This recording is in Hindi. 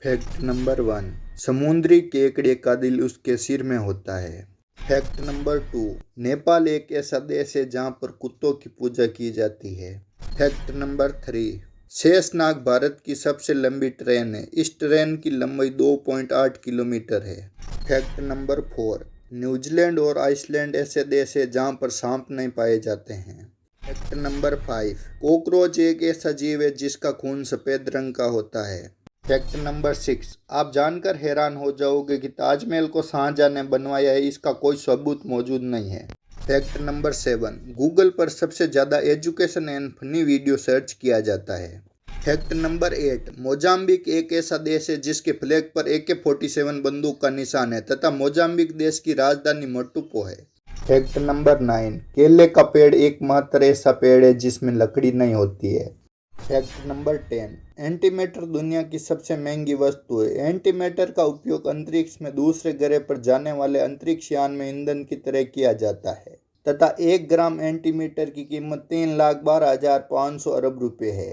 फैक्ट नंबर 1, समुद्री केकड़े का दिल उसके सिर में होता है। फैक्ट नंबर 2, नेपाल एक ऐसा देश है जहाँ पर कुत्तों की पूजा की जाती है। फैक्ट नंबर 3, शेषनाग भारत की सबसे लंबी ट्रेन है। इस ट्रेन की लंबाई 2.8 किलोमीटर है। फैक्ट नंबर 4, न्यूजीलैंड और आइसलैंड ऐसे देश है जहाँ पर सांप नहीं पाए जाते हैं। फैक्ट नंबर 5, कॉकरोच एक ऐसा जीव है जिसका खून सफेद रंग का होता है। फैक्ट नंबर 6, आप जानकर हैरान हो जाओगे कि ताजमहल को शाहजहां ने बनवाया है, इसका कोई सबूत मौजूद नहीं है। फैक्ट नंबर 7, गूगल पर सबसे ज़्यादा education and funny video search किया जाता है। फैक्ट नंबर 8, मोजाम्बिक एक ऐसा देश है जिसके फ्लैग पर AK-47 बंदूक का निशान है तथा मोजाम्बिक देश की राजधानी मटुपो है। फैक्ट नंबर 9, केले का पेड़ एकमात्र ऐसा पेड़ है जिसमें लकड़ी नहीं होती है। फैक्ट नंबर 10, एंटीमैटर दुनिया की सबसे महंगी वस्तु है। एंटीमैटर का उपयोग अंतरिक्ष में दूसरे ग्रह पर जाने वाले अंतरिक्ष यान में ईंधन की तरह किया जाता है तथा 1 ग्राम एंटीमैटर की कीमत 3,12,500 अरब रुपये है।